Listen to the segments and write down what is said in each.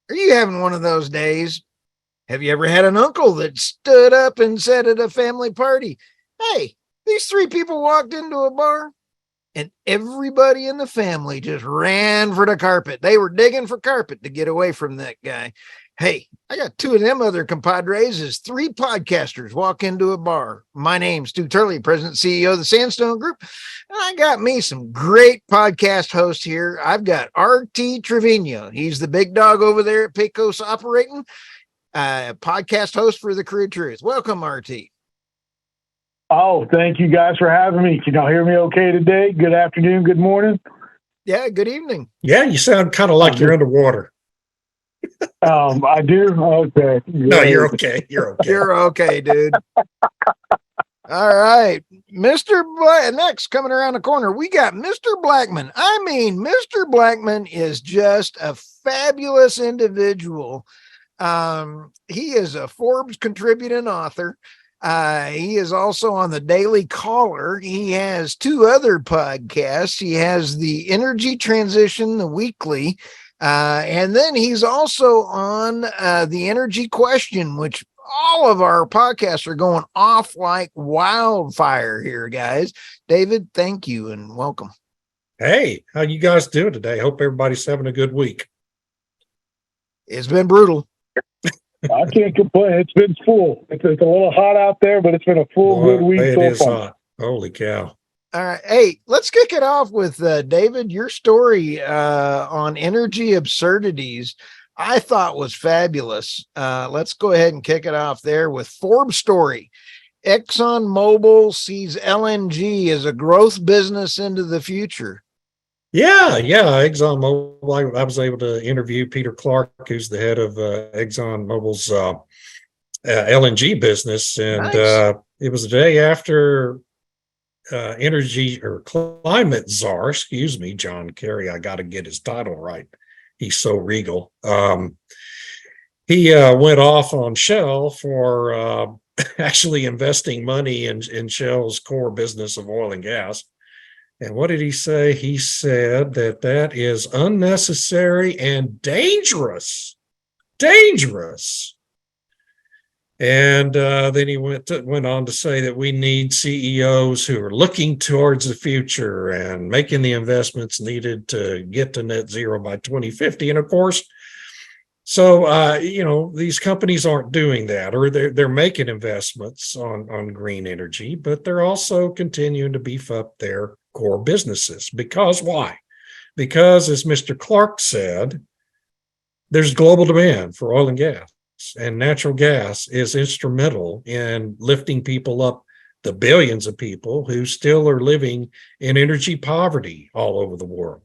Are you having one of those days? Have you ever had an uncle that stood up and said at a family party, "Hey, these three people walked into a bar," and everybody in the family just ran for the carpet? They were digging for carpet to get away from that guy. Hey, I got two of them other compadres as three podcasters walk into a bar. My name's Stu Turley, President CEO of the Sandstone Group. And I got me some great podcast hosts here. I've got RT Trevino. He's the big dog over there at PACO operating, podcast host for The Crude Truth. Welcome, RT. Oh, thank you guys for having me. Can y'all hear me okay today? Good afternoon, good morning. Yeah, good evening. Yeah, you sound kind of like you're underwater. I do? Okay. No, you're okay. You're okay. You're okay, dude. All right. Next, coming around the corner, we got Mr. Blackman. I mean, Mr. Blackman is just a fabulous individual. He is a Forbes contributing author. He is also on the Daily Caller. He has two other podcasts. He has the Energy Transition, the Weekly, and then he's also on the Energy Question, which all of our podcasts are going off like wildfire here, guys. David, thank you and welcome. Hey, how you guys doing today? Hope everybody's having a good week. It's been brutal. I can't complain. It's been full. It's a little hot out there, but it's been a full, good week It so is far. hot. Holy cow. All right. Hey, let's kick it off with David. Your story on energy absurdities I thought was fabulous. Let's go ahead and kick it off there with Forbes story. Exxon Mobile sees LNG as a growth business into the future. Yeah. Exxon Mobile. I was able to interview Peter Clark, who's the head of Exxon Mobil's LNG business. And Nice. It was the day after energy or climate czar, John Kerry. I got to get his title right. He's so regal. He went off on Shell for actually investing money in Shell's core business of oil and gas. And what did he say? He said that is unnecessary and dangerous. And then he went on to say that we need CEOs who are looking towards the future and making the investments needed to get to net zero by 2050. And of course, so these companies aren't doing that, or they're making investments on green energy, but they're also continuing to beef up their core businesses. Because why? Because, as Mr. Clark said, there's global demand for oil and gas. And natural gas is instrumental in lifting people up, the billions of people who still are living in energy poverty all over the world.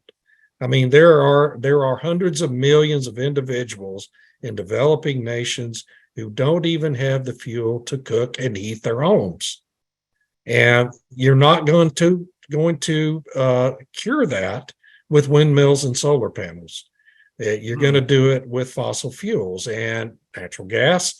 I mean, there are hundreds of millions of individuals in developing nations who don't even have the fuel to cook and heat their homes. And you're not going to cure that with windmills and solar panels. You're going to do it with fossil fuels, and natural gas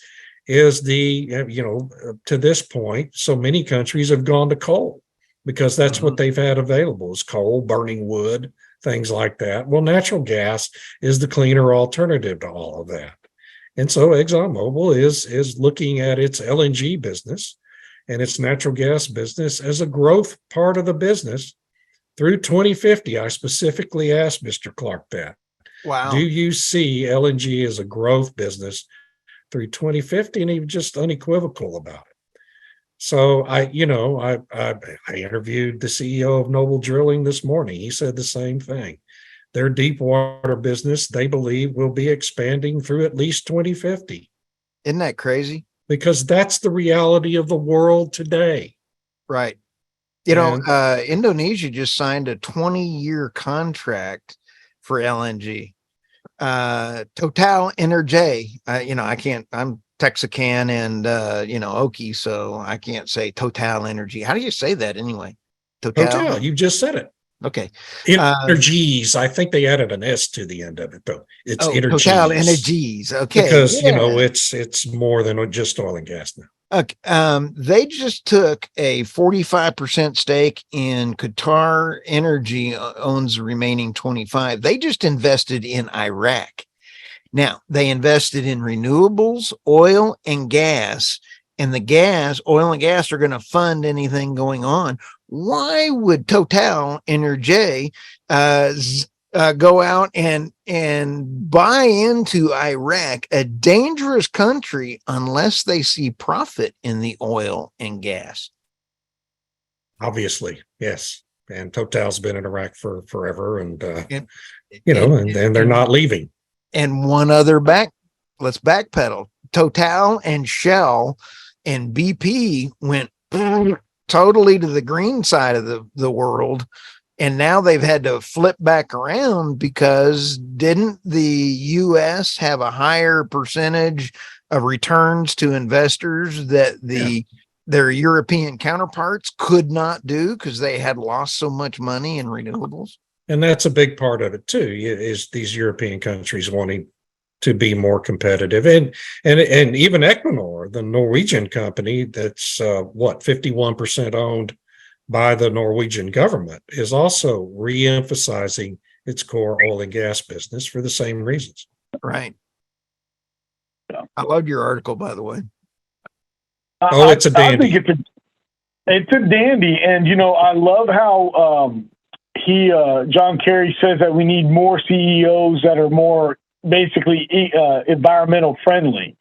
is to this point, so many countries have gone to coal because that's what they've had available is coal, burning wood, things like that. Well, natural gas is the cleaner alternative to all of that. And so ExxonMobil is looking at its LNG business and its natural gas business as a growth part of the business through 2050. I specifically asked Mr. Clark that. Wow. Do you see LNG as a growth business through 2050? And he was just unequivocal about it. So I interviewed the CEO of Noble Drilling this morning. He said the same thing. Their deep water business, they believe, will be expanding through at least 2050. Isn't that crazy? Because that's the reality of the world today. Right. Indonesia just signed a 20-year contract for LNG. Total Energy. I'm Texican and Okie, so I can't say Total Energy. How do you say that anyway? Total. You just said it. Okay. Energies. I think they added an S to the end of it, though. It's Energies. Total Energies. Okay. Because it's more than just oil and gas now. Okay. They just took a 45% stake in Qatar Energy, owns the remaining 25. They just invested in Iraq. Now, they invested in renewables, oil, and gas, and oil and gas are going to fund anything going on. Why would Total Energy go out and buy into Iraq, a dangerous country, unless they see profit in the oil and gas? Obviously, yes. And Total's been in Iraq for forever, and And they're not leaving. And let's backpedal. Total and Shell and BP went totally to the green side of the world. And now they've had to flip back around because didn't the U.S. have a higher percentage of returns to investors that their European counterparts could not do because they had lost so much money in renewables? And that's a big part of it too, is these European countries wanting to be more competitive. And even Equinor, the Norwegian company that's 51% owned by the Norwegian government, is also re-emphasizing its core oil and gas business for the same reasons. Right. I loved your article, by the way. It's a dandy. I think it's a dandy. And, I love how John Kerry says that we need more CEOs that are more basically environmental friendly.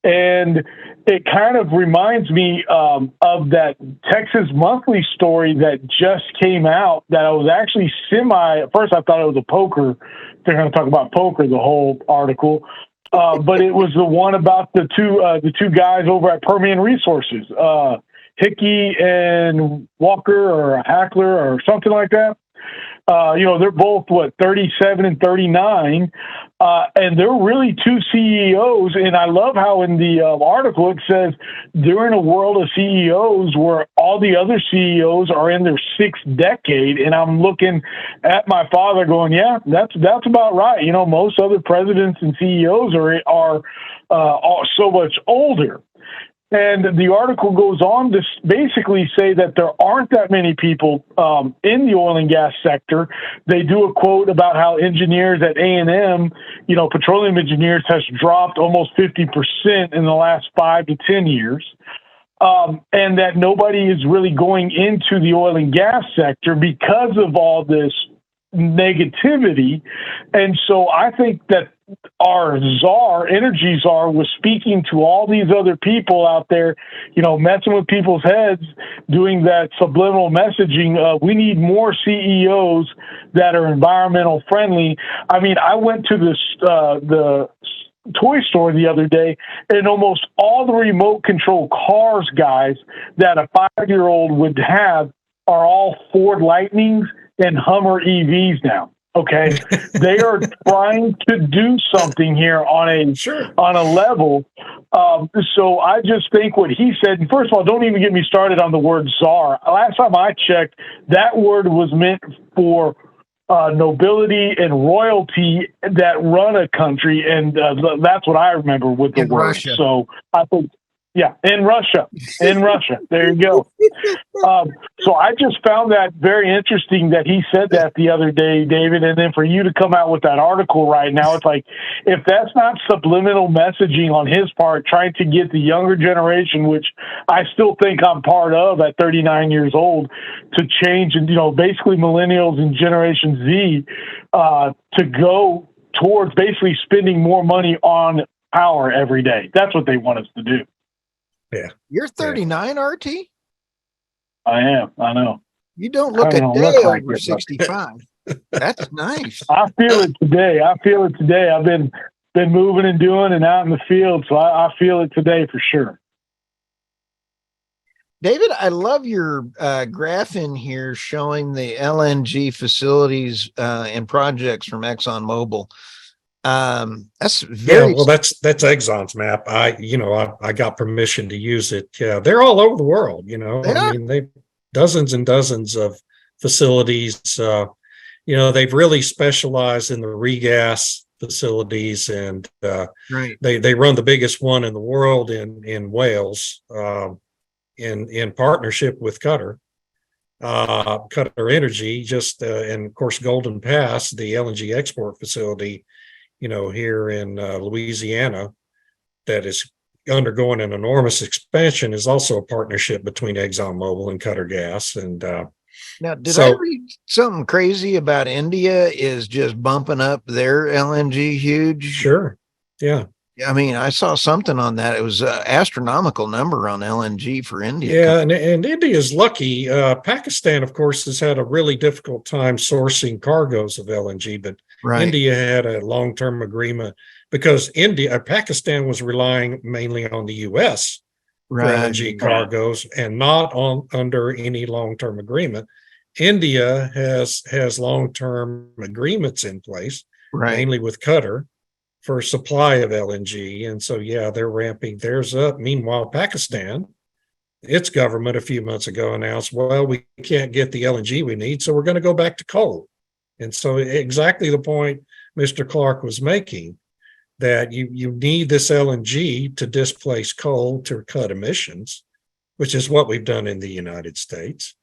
And it kind of reminds me of that Texas Monthly story that just came out that I was actually at first I thought it was a poker. They're going to talk about poker, the whole article. But it was the one about the two guys over at Permian Resources, Hickey and Walker or Hackler or something like that. They're both 37 and 39, and they're really two CEOs. And I love how in the article it says they're in a world of CEOs where all the other CEOs are in their sixth decade. And I'm looking at my father going, yeah, that's about right. Most other presidents and CEOs are so much older. And the article goes on to basically say that there aren't that many people in the oil and gas sector. They do a quote about how engineers at A&M, petroleum engineers, has dropped almost 50% in the last 5 to 10 years. And that nobody is really going into the oil and gas sector because of all this negativity. And so I think that our energy czar, was speaking to all these other people out there, messing with people's heads, doing that subliminal messaging. We need more CEOs that are environmental friendly. I mean, I went to the toy store the other day, and almost all the remote control cars, guys, that a 5-year-old would have are all Ford Lightnings and Hummer EVs now. Okay, they are trying to do something here on a level. So I just think what he said, and first of all, don't even get me started on the word czar. Last time I checked, that word was meant for nobility and royalty that run a country, and that's what I remember with the word. Russia. So I think, yeah, in Russia. There you go. So I just found that very interesting that he said that the other day, David. And then for you to come out with that article right now, it's like, if that's not subliminal messaging on his part, trying to get the younger generation, which I still think I'm part of at 39 years old, to change, and basically millennials and Generation Z, to go towards basically spending more money on power every day. That's what they want us to do. Yeah. You're 39, RT? I am. I know. You don't look a day over 65. That's nice. I feel it today. I've been moving and doing and out in the field, so I feel it today for sure. David, I love your graph in here showing the LNG facilities and projects from Exxon Mobile. That's very that's Exxon's map. I got permission to use it. Yeah, they're all over the world. They've dozens and dozens of facilities. They've really specialized in the regas facilities, and right. They run the biggest one in the world in Wales, in partnership with Qatar Energy. And of course, Golden Pass, the LNG export facility here in Louisiana that is undergoing an enormous expansion is also a partnership between Exxon Mobile and Qatar Gas. And Now, did I read something crazy about India is just bumping up their LNG huge? Sure. Yeah. I mean, I saw something on that. It was an astronomical number on LNG for India. Yeah, and India is lucky. Pakistan, of course, has had a really difficult time sourcing cargoes of LNG, but India had a long-term agreement because Pakistan was relying mainly on the U.S. for LNG cargoes and not under any long-term agreement. India has long-term agreements in place, mainly with Qatar, for supply of LNG. And so, they're ramping theirs up. Meanwhile, Pakistan, its government a few months ago announced, well, we can't get the LNG we need, so we're going to go back to coal. And so exactly the point Mr. Clark was making, that you need this LNG to displace coal to cut emissions, which is what we've done in the United States.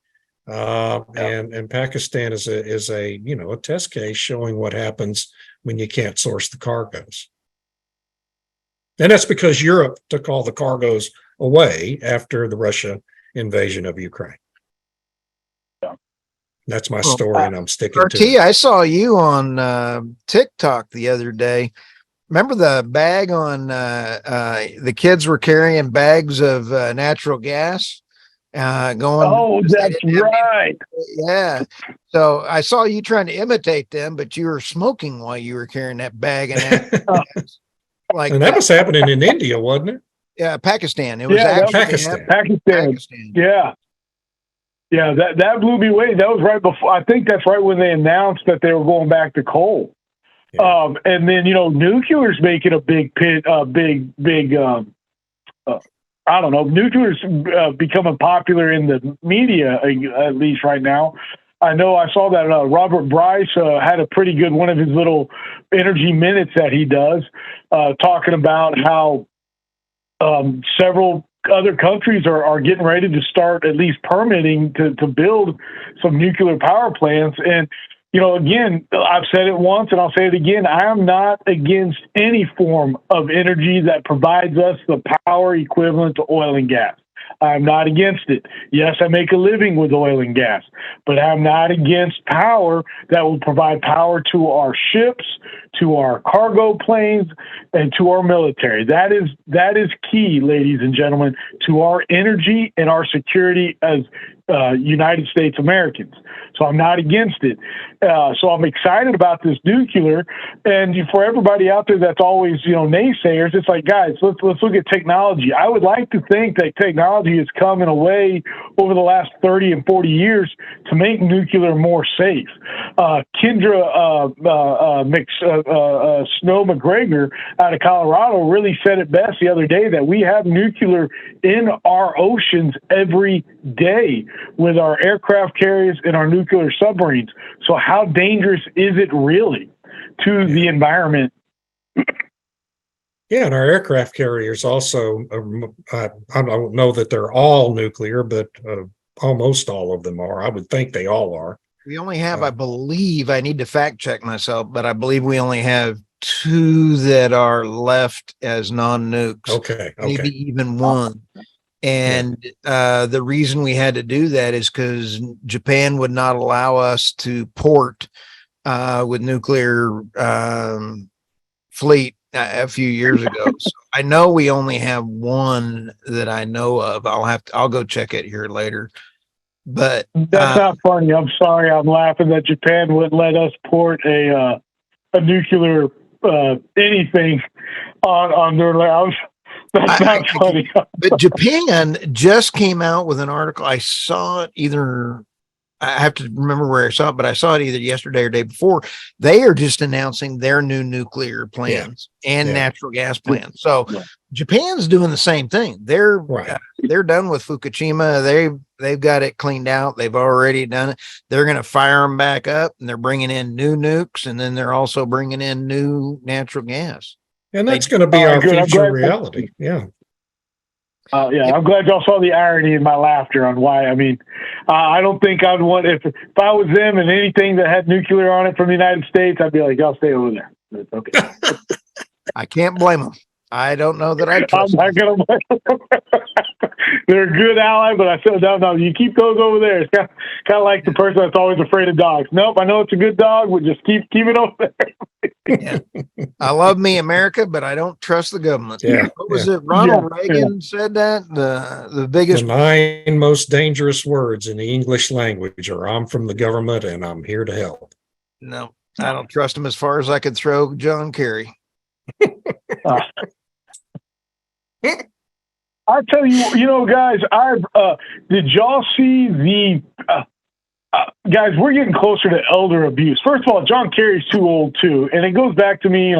And Pakistan is a test case showing what happens when you can't source the cargoes. And that's because Europe took all the cargoes away after the Russia invasion of Ukraine. Yeah. That's my story, and I'm sticking to it. I saw you on TikTok the other day. Remember the bag on the kids were carrying bags of natural gas? Oh, that's right. Yeah. So I saw you trying to imitate them, but you were smoking while you were carrying that bag. And that was happening in India, wasn't it? Yeah, Pakistan. It was actually Pakistan. Yeah. Yeah, that blew me away. That was right before. I think that's right when they announced that they were going back to coal. Yeah. And then nuclear's making a big I don't know, nuclear's becoming popular in the media, at least right now. I know I saw that Robert Bryce had a pretty good one of his little energy minutes that he does, talking about how several other countries are getting ready to start at least permitting to build some nuclear power plants. And again, I've said it once and I'll say it again. I am not against any form of energy that provides us the power equivalent to oil and gas. I'm not against it. Yes, I make a living with oil and gas, but I'm not against power that will provide power to our ships, to our cargo planes, and to our military. That is key, ladies and gentlemen, to our energy and our security as United States Americans. So I'm not against it. So I'm excited about this nuclear. And for everybody out there that's always, naysayers, it's like, guys, let's look at technology. I would like to think that technology has come in a way over the last 30 and 40 years to make nuclear more safe. Kendra Snow McGregor out of Colorado really said it best the other day that we have nuclear in our oceans every day with our aircraft carriers and our nuclear submarines. So how dangerous is it really to the environment? Yeah, and our aircraft carriers also, I don't know that they're all nuclear, but almost all of them are. I would think they all are. We only have, I believe, I need to fact check myself, but I believe we only have 2 that are left as non-nukes. Okay. Maybe even 1. And the reason we had to do that is because Japan would not allow us to port with nuclear fleet a few years ago. So I know we only have 1 that I know of. I'll go check it here later. But that's not funny. I'm sorry. I'm laughing that Japan wouldn't let us port a nuclear anything on their land. That's not funny. But Japan just came out with an article. I saw it either, I have to remember where I saw it, but I saw it either yesterday or day before. They are just announcing their new nuclear plans and natural gas plans. So Japan's doing the same thing. They're done with Fukushima. They've got it cleaned out. They've already done it. They're going to fire them back up, and they're bringing in new nukes, and then they're also bringing in new natural gas. And that's going to be our future reality. Yeah. I'm glad y'all saw the irony in my laughter on why. I mean, I don't think I'd want, if I was them and anything that had nuclear on it from the United States, I'd be like, y'all stay over there. It's okay. I can't blame them. I don't know that I I'm trust not them. going to. They're a good ally, but I said, no, you keep those over there. It's kind of like the person that's always afraid of dogs. Nope, I know it's a good dog, but just keep it over there. Yeah. I love me America, but I don't trust the government. Yeah. What was it? Ronald Reagan said that the biggest. The 9 most dangerous words in the English language are "I'm from the government and I'm here to help." No, I don't trust him as far as I could throw John Kerry. I tell you, guys, did y'all see the guys? We're getting closer to elder abuse. First of all, John Kerry's too old too, and it goes back to me,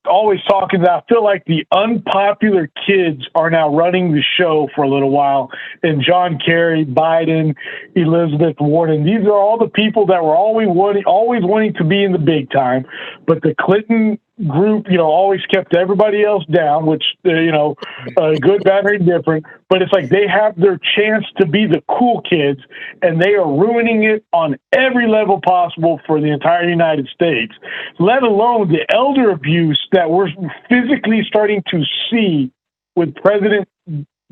always talking that I feel like the unpopular kids are now running the show for a little while. And John Kerry, Biden, Elizabeth Warren, these are all the people that were always wanting to be in the big time, but the Clinton group, always kept everybody else down, which, good, bad, or indifferent. But it's like they have their chance to be the cool kids, and they are ruining it on every level possible for the entire United States, let alone the elder abuse that we're physically starting to see with President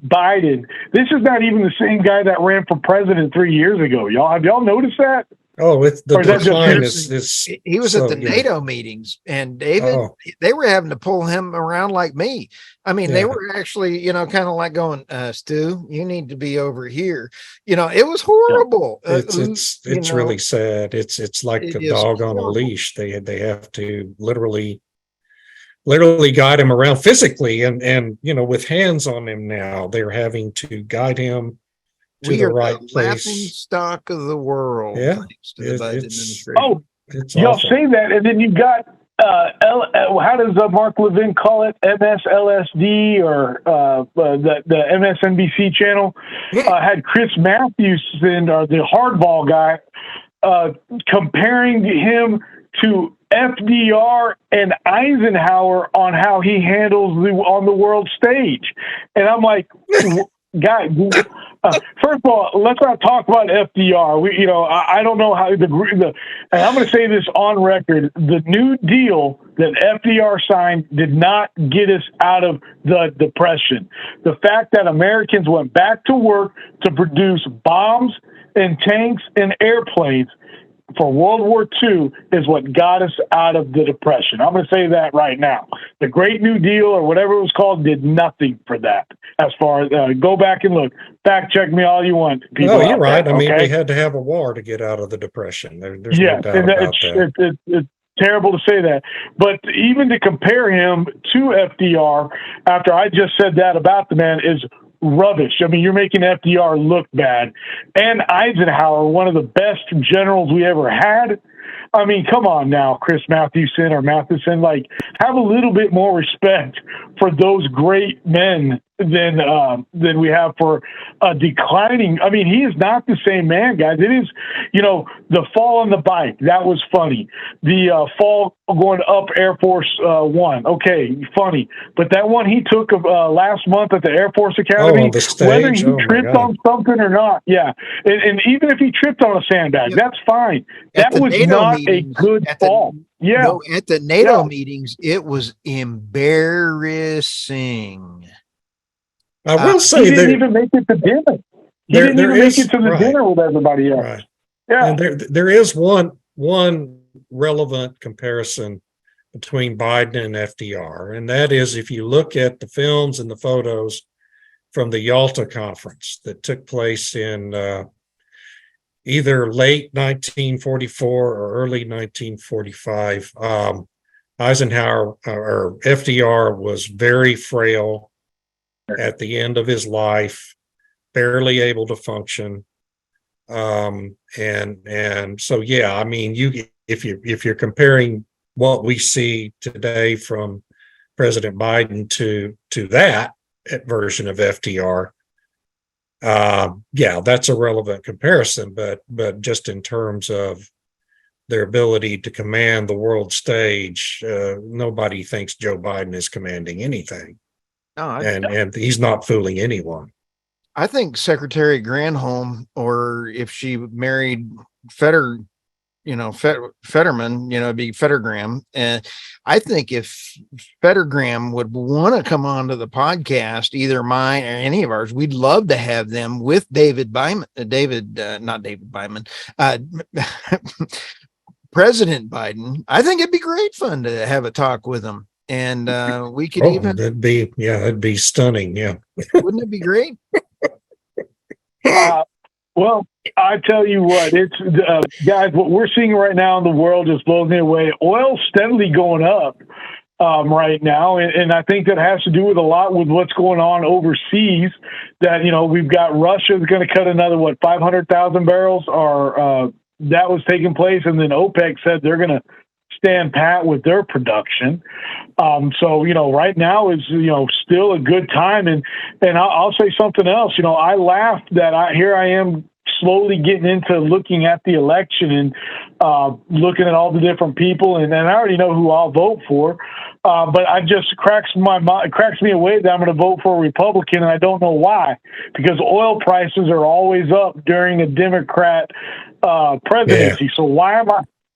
Biden. This is not even the same guy that ran for president 3 years ago. Have y'all noticed that? Oh, it's the Or is that just decline his- is He was so at the good. NATO meetings, and David, Oh. they were having to pull him around like me. I mean, they Yeah. were actually, kind of like going, Stu, you need to be over here. It was horrible. It's really sad. It's like it a is dog on a horrible. leash. They have to literally guide him around physically, and with hands on him now. They're having to guide him to We the are right the laughing place. stock of the world. Yeah, Thanks to the Biden it's administration. Oh, it's y'all awful. say that, and then you've got how does Mark Levin call it? MSLSD or the MSNBC channel had Chris Mathews and the Hardball guy comparing him to FDR and Eisenhower on how he handles on the world stage, and I'm like, guy. First of all, let's not talk about FDR. I don't know how and I'm going to say this on record: the New Deal that FDR signed did not get us out of the Depression. The fact that Americans went back to work to produce bombs and tanks and airplanes for World War II is what got us out of the Depression. I'm going to say that right now. The Great New Deal, or whatever it was called, did nothing for that. As far as go back and look, fact check me all you want. No, you're right. There, I mean, okay? we had to have a war to get out of the Depression. There's Yeah, no doubt and about that. it's terrible to say that. But even to compare him to FDR after I just said that about the man is rubbish. I mean, you're making FDR look bad. And Eisenhower, one of the best generals we ever had. I mean, come on now, Chris Mathewson, have a little bit more respect for those great men than we have for declining. I mean, he is not the same man, guys. It is, the fall on the bike. That was funny. The fall going up Air Force One. Okay, funny. But that one he took last month at the Air Force Academy, on the stage? whether he Oh, my tripped God. on something or not, yeah. And even if he tripped on a sandbag, that's fine. At That the was NATO not meetings, a good fall. Yeah. No, at the NATO Yeah. meetings, it was embarrassing. I will He say didn't even make it to dinner. He didn't even make it to the dinner with everybody else. Right. Yeah. And there is one relevant comparison between Biden and FDR, and that is if you look at the films and the photos from the Yalta conference that took place in either late 1944 or early 1945, Eisenhower or FDR was very frail at the end of his life, barely able to function. And so, yeah, I mean, if you're comparing what we see today from President Biden to that version of FDR, yeah, that's a relevant comparison, but just in terms of their ability to command the world stage, nobody thinks Joe Biden is commanding anything. No, And he's not fooling anyone. I think Secretary Granholm, or if she married Feder, Fetterman, it'd be Fettergram. And I think if Fettergram would want to come onto the podcast, either mine or any of ours, we'd love to have them with David Byman, not David Byman, President Biden. I think it'd be great fun to have a talk with him. And we could that'd be stunning. Yeah. Wouldn't it be great? Well, I tell you what, it's guys, what we're seeing right now in the world just blows me away. Oil's steadily going up right now. And I think that has to do with a lot with what's going on overseas, that, we've got Russia's going to cut another, 500,000 barrels, or that was taking place. And then OPEC said they're going to stand pat with their production. So, right now is, still a good time. And I'll say something else. I laughed that here I am slowly getting into looking at the election and looking at all the different people. And I already know who I'll vote for. But I just cracks me away that I'm going to vote for a Republican. And I don't know why, because oil prices are always up during a Democrat presidency. Yeah. So why am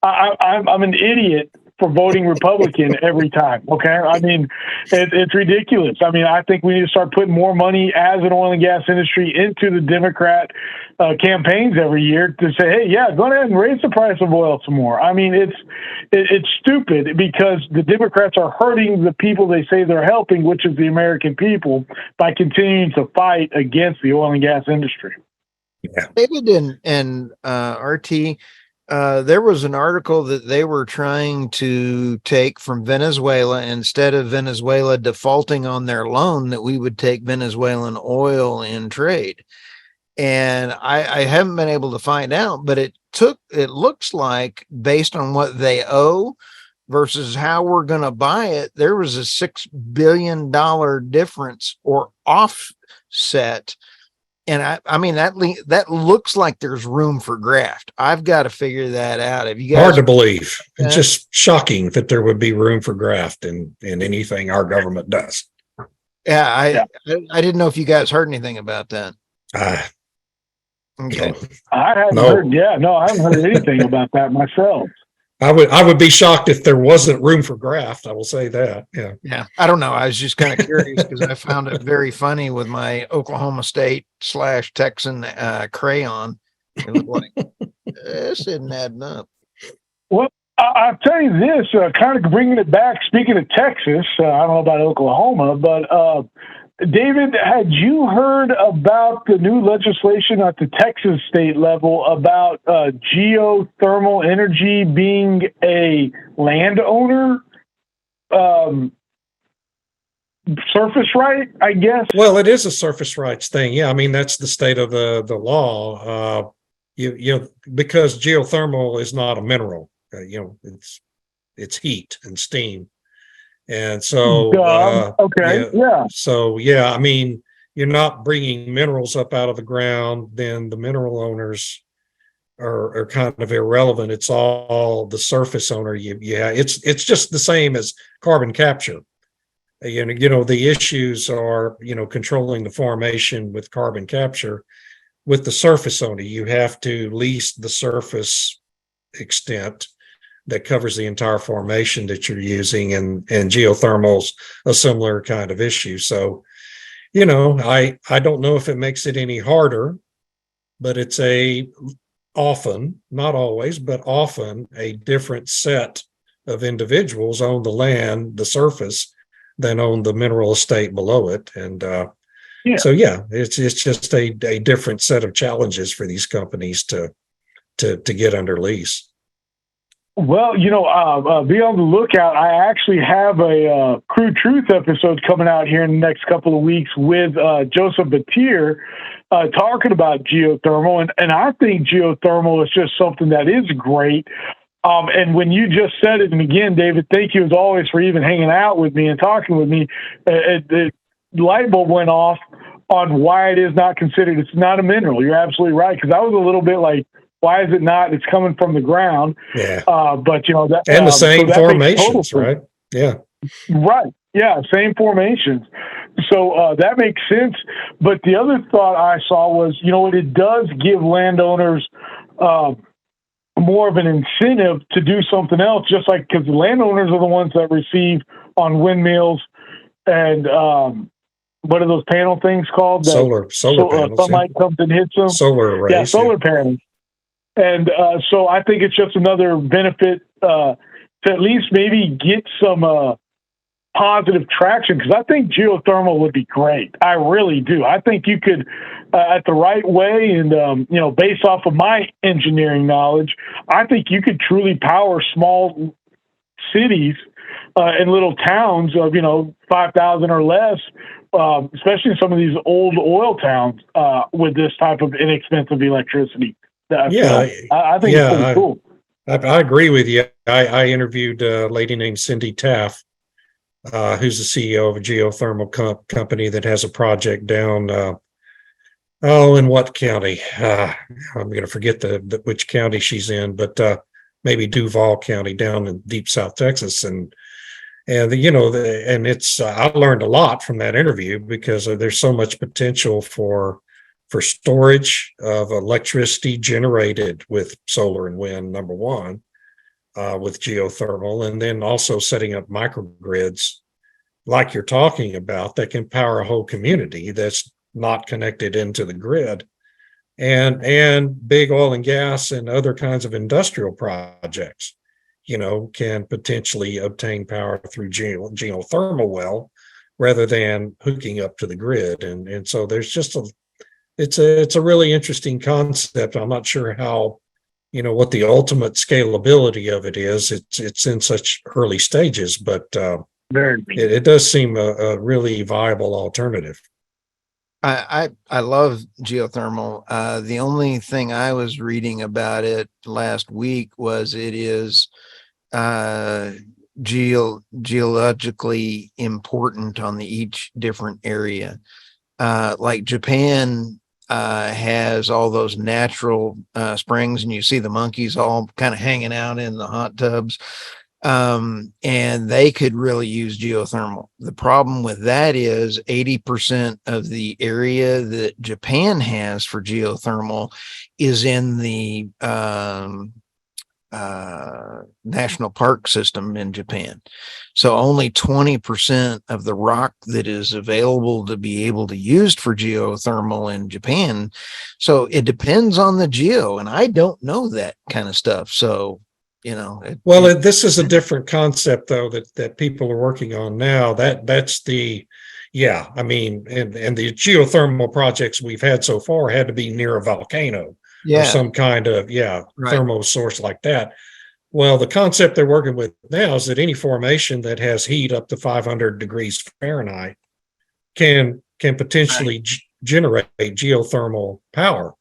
I'm an idiot for voting Republican every time. Okay. I mean, it's ridiculous. I mean, I think we need to start putting more money as an oil and gas industry into the Democrat campaigns every year to say, hey, yeah, go ahead and raise the price of oil some more. I mean, it's stupid because the Democrats are hurting the people they say they're helping, which is the American people, by continuing to fight against the oil and gas industry. Yeah. David and RT, there was an article that they were trying to take from Venezuela, instead of Venezuela defaulting on their loan, that we would take Venezuelan oil in trade. And I haven't been able to find out, but it looks like, based on what they owe versus how we're going to buy it, there was a $6 billion difference or offset. And I mean, that looks like there's room for graft. I've got to figure that out. Have you guys? Hard to believe. It's just shocking that there would be room for graft in anything our government does. Yeah, I didn't know if you guys heard anything about that. Okay. I haven't heard. Yeah, no, I haven't heard anything about that myself. I would be shocked if there wasn't room for graft. I will say that. Yeah. Yeah. I don't know. I was just kind of curious because I found it very funny with my Oklahoma State / Texan crayon. It was like, this isn't adding up. Well, I'll tell you this, kind of bringing it back, speaking of Texas, I don't know about Oklahoma, but David, had you heard about the new legislation at the Texas state level about geothermal energy being a landowner surface right, I guess? Well, it is a surface rights thing. Yeah, I mean, that's the state of the law. Because geothermal is not a mineral. It's heat and steam. And so, I mean, you're not bringing minerals up out of the ground, then the mineral owners are kind of irrelevant. It's all the surface owner. It's just the same as carbon capture. The issues are, controlling the formation with carbon capture. With the surface owner, you have to lease the surface extent that covers the entire formation that you're using, and geothermal's a similar kind of issue. So, I don't know if it makes it any harder, but it's often, not always, but often a different set of individuals own the land, the surface, than own the mineral estate below it. And it's just a different set of challenges for these companies to get under lease. Well, be on the lookout. I actually have a Crude Truth episode coming out here in the next couple of weeks with Joseph Batir talking about geothermal. And I think geothermal is just something that is great. And when you just said it, and again, David, thank you as always for even hanging out with me and talking with me. The light bulb went off on why it is not considered. It's not a mineral. You're absolutely right. Because I was a little bit like, why is it not? It's coming from the ground. Yeah. But that, and the same formations, right? Yeah. Right. Yeah. Same formations. So that makes sense. But the other thought I saw was, it does give landowners more of an incentive to do something else, just like because the landowners are the ones that receive on windmills and what are those panel things called? Solar panels. Sunlight comes and hits them. Solar arrays. Yeah, solar panels. And so I think it's just another benefit to at least maybe get some positive traction, because I think geothermal would be great. I really do. I think you could, at the right way, and based off of my engineering knowledge, I think you could truly power small cities and little towns of 5,000 or less, especially in some of these old oil towns, with this type of inexpensive electricity. I think it's pretty cool. I agree with you. I interviewed a lady named Cindy Taff, who's the CEO of a geothermal company that has a project down, in what county? I'm going to forget which county she's in, but maybe Duval County down in deep South Texas. And it's, I learned a lot from that interview, because there's so much potential for storage of electricity generated with solar and wind, number one, with geothermal, and then also setting up microgrids like you're talking about that can power a whole community that's not connected into the grid, and big oil and gas and other kinds of industrial projects, can potentially obtain power through geothermal well rather than hooking up to the grid. And so there's just it's a really interesting concept. I'm not sure how, what the ultimate scalability of it is. It's in such early stages, but it does seem a really viable alternative. I love geothermal. The only thing I was reading about it last week was it is geologically important on each different area. Like Japan has all those natural springs, and you see the monkeys all kind of hanging out in the hot tubs. And they could really use geothermal. The problem with that is 80% of the area that Japan has for geothermal is in the national park system in Japan. So only 20% of the rock that is available to be able to use for geothermal in Japan. So it depends on the geo, and I don't know that kind of stuff. So this is a different concept, though, that people are working on now. That's the, and the geothermal projects we've had so far had to be near a volcano or some kind of thermal source like that. Well, the concept they're working with now is that any formation that has heat up to 500 degrees Fahrenheit can potentially generate geothermal power.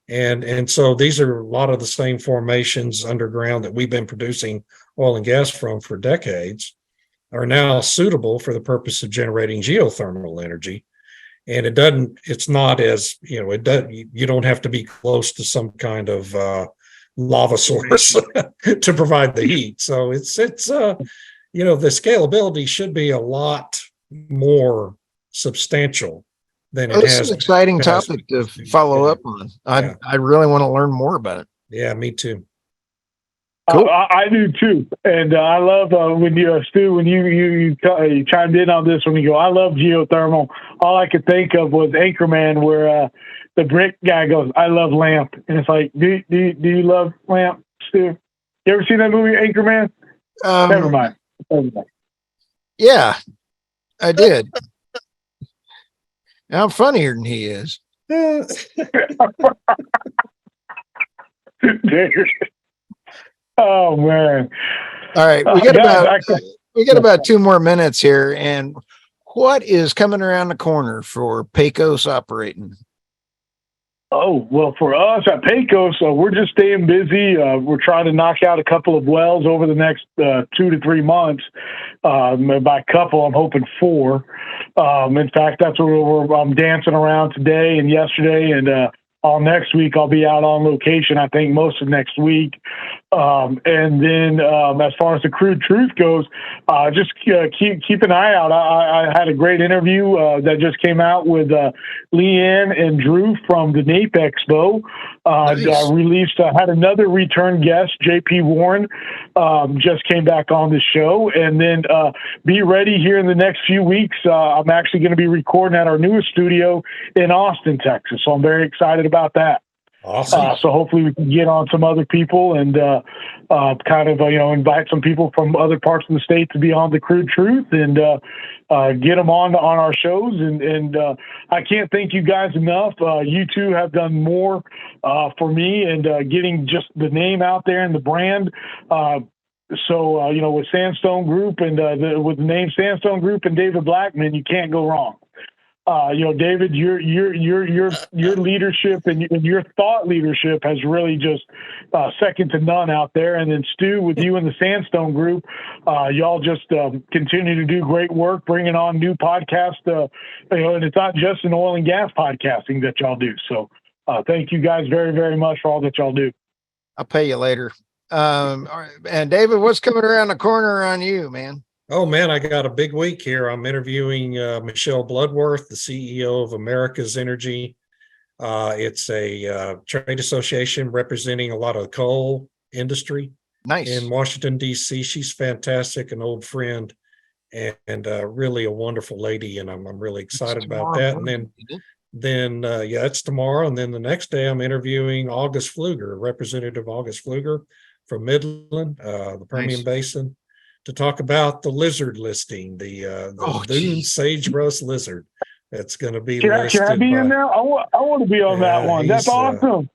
And so these are a lot of the same formations underground that we've been producing oil and gas from for decades are now suitable for the purpose of generating geothermal energy. And it's not as, you don't have to be close to some kind of lava source to provide the heat. So it's the scalability should be a lot more substantial than it has. This is an exciting topic to follow up on. I really want to learn more about it. Yeah, me too. Cool. I do too, and I love when you, Stu, when you chimed in on this. When you go, I love geothermal. All I could think of was Anchorman, where the brick guy goes, "I love lamp," and it's like, do you love lamp, Stu? You ever seen that movie, Anchorman? Never mind. Yeah, I did. I'm funnier than he is. Oh man! All right, we got about 2 more minutes here, and what is coming around the corner for PACO's operating? Oh, well, for us at PACO, so we're just staying busy. We're trying to knock out a couple of wells over the next 2 to 3 months. By couple, I'm hoping 4. In fact, that's what I'm dancing around today and yesterday, and all next week I'll be out on location, I think most of next week. And then as far as the crude truth goes, just keep an eye out. I had a great interview that just came out with Leanne and Drew from the NAPE Expo. Nice. Had another return guest, JP Warren, just came back on the show. And then be ready here in the next few weeks. I'm actually going to be recording at our newest studio in Austin, Texas. So I'm very excited about that. Awesome. So hopefully we can get on some other people and invite some people from other parts of the state to be on the Crude Truth and get them on our shows. And I can't thank you guys enough. You two have done more for me and getting just the name out there and the brand. With Sandstone Group and with the name Sandstone Group and David Blackman, you can't go wrong. David, your leadership and your thought leadership has really just second to none out there. And then Stu, with you and the Sandstone Group, y'all just continue to do great work, bringing on new podcasts. And it's not just an oil and gas podcasting that y'all do. So thank you guys very, very much for all that y'all do. I'll pay you later. And David, what's coming around the corner on you, man? Oh man, I got a big week here. I'm interviewing Michelle Bloodworth, the CEO of America's Energy. It's a trade association representing a lot of the coal industry. Nice. In Washington, D.C. She's fantastic, an old friend, and really a wonderful lady. And I'm really excited about that. And then it's tomorrow. And then the next day I'm interviewing August Pfluger, Representative August Pfluger from Midland, the Permian Basin, to talk about the lizard listing, the dune sagebrush lizard. That's going to be listed. Can I be in there? I want to be on that one. That's awesome.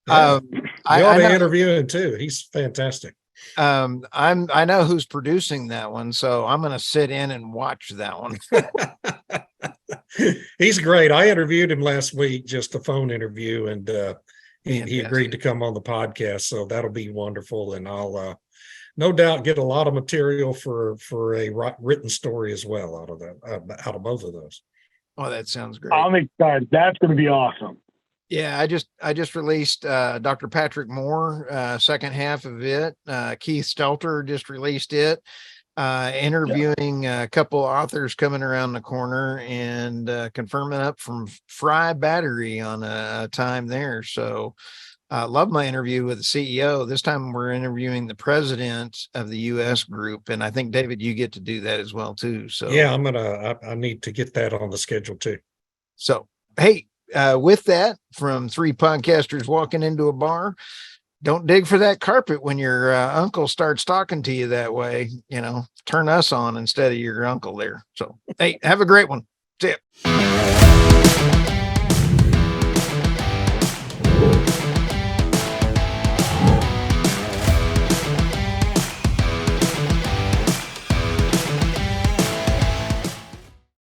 You ought to interview him too. He's fantastic. I know who's producing that one, so I'm going to sit in and watch that one. He's great. I interviewed him last week, just a phone interview, and he agreed to come on the podcast. So that'll be wonderful, and I'll no doubt get a lot of material for a written story as well out of both of those. Oh, that sounds great. I'm excited. That's going to be awesome. Yeah, I just released Dr. Patrick Moore, second half of it. Keith Stelter just released it. Interviewing a couple authors coming around the corner and confirming up from Fry Battery on a time there. So love my interview with the CEO. This time we're interviewing the president of the U.S. group. And I think, David, you get to do that as well, too. So yeah, I need to get that on the schedule, too. So, hey, with that, from three podcasters walking into a bar, don't dig for that carpet when your uncle starts talking to you that way. Turn us on instead of your uncle there. So, hey, have a great one. See ya.